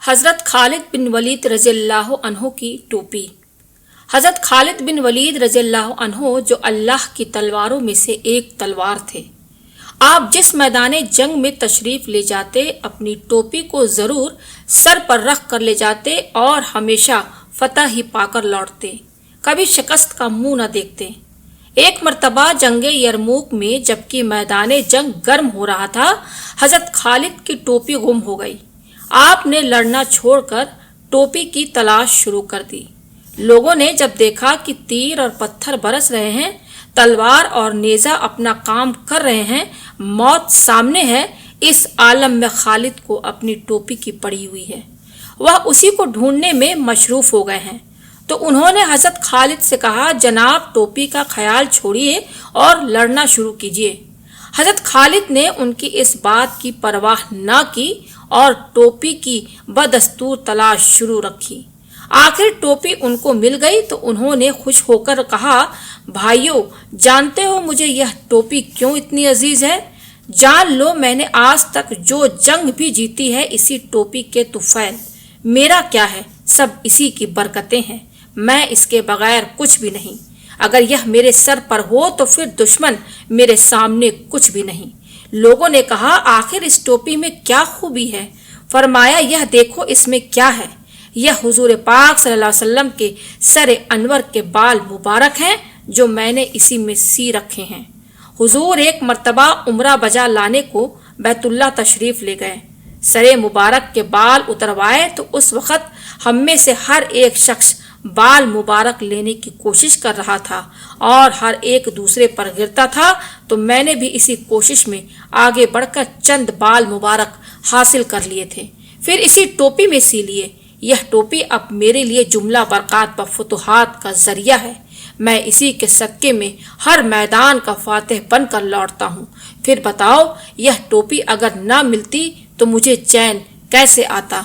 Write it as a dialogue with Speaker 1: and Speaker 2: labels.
Speaker 1: حضرت خالد بن ولید رضی اللہ عنہ کی ٹوپی۔ حضرت خالد بن ولید رضی اللہ عنہ جو اللہ کی تلواروں میں سے ایک تلوار تھے، آپ جس میدان جنگ میں تشریف لے جاتے اپنی ٹوپی کو ضرور سر پر رکھ کر لے جاتے اور ہمیشہ فتح ہی پا کر لوٹتے، کبھی شکست کا منہ نہ دیکھتے۔ ایک مرتبہ جنگ یرموک میں جبکہ میدان جنگ گرم ہو رہا تھا، حضرت خالد کی ٹوپی گم ہو گئی۔ آپ نے لڑنا چھوڑ کر ٹوپی کی تلاش شروع کر دی۔ لوگوں نے جب دیکھا کہ تیر اور پتھر برس رہے ہیں، تلوار اور نیزہ اپنا کام کر رہے ہیں، موت سامنے ہے، اس عالم میں خالد کو اپنی ٹوپی کی پڑی ہوئی ہے، وہ اسی کو ڈھونڈنے میں مصروف ہو گئے ہیں، تو انہوں نے حضرت خالد سے کہا، جناب ٹوپی کا خیال چھوڑیے اور لڑنا شروع کیجیے۔ حضرت خالد نے ان کی اس بات کی پرواہ نہ کی اور ٹوپی کی بدستور تلاش شروع رکھی۔ آخر ٹوپی ان کو مل گئی تو انہوں نے خوش ہو کر کہا، بھائیو، جانتے ہو مجھے یہ ٹوپی کیوں اتنی عزیز ہے؟ جان لو میں نے آج تک جو جنگ بھی جیتی ہے اسی ٹوپی کے طفیل۔ میرا کیا ہے، سب اسی کی برکتیں ہیں، میں اس کے بغیر کچھ بھی نہیں۔ اگر یہ میرے سر پر ہو تو پھر دشمن میرے سامنے کچھ بھی نہیں۔ لوگوں نے کہا، آخر اس ٹوپی میں کیا خوبی ہے؟ فرمایا، یہ دیکھو اس میں کیا ہے۔ یہ حضور پاک صلی اللہ علیہ وسلم کے سر انور کے بال مبارک ہیں جو میں نے اسی میں سی رکھے ہیں۔ حضور ایک مرتبہ عمرہ بجا لانے کو بیت اللہ تشریف لے گئے، سر مبارک کے بال اتروائے تو اس وقت ہم میں سے ہر ایک شخص بال مبارک لینے کی کوشش کر رہا تھا اور ہر ایک دوسرے پر گرتا تھا، تو میں نے بھی اسی کوشش میں آگے بڑھ کر چند بال مبارک حاصل کر لیے تھے، پھر اسی ٹوپی میں سی لیے۔ یہ ٹوپی اب میرے لیے جملہ برکات و فتوحات کا ذریعہ ہے، میں اسی کے صدقے میں ہر میدان کا فاتح بن کر لوٹتا ہوں۔ پھر بتاؤ، یہ ٹوپی اگر نہ ملتی تو مجھے چین کیسے آتا؟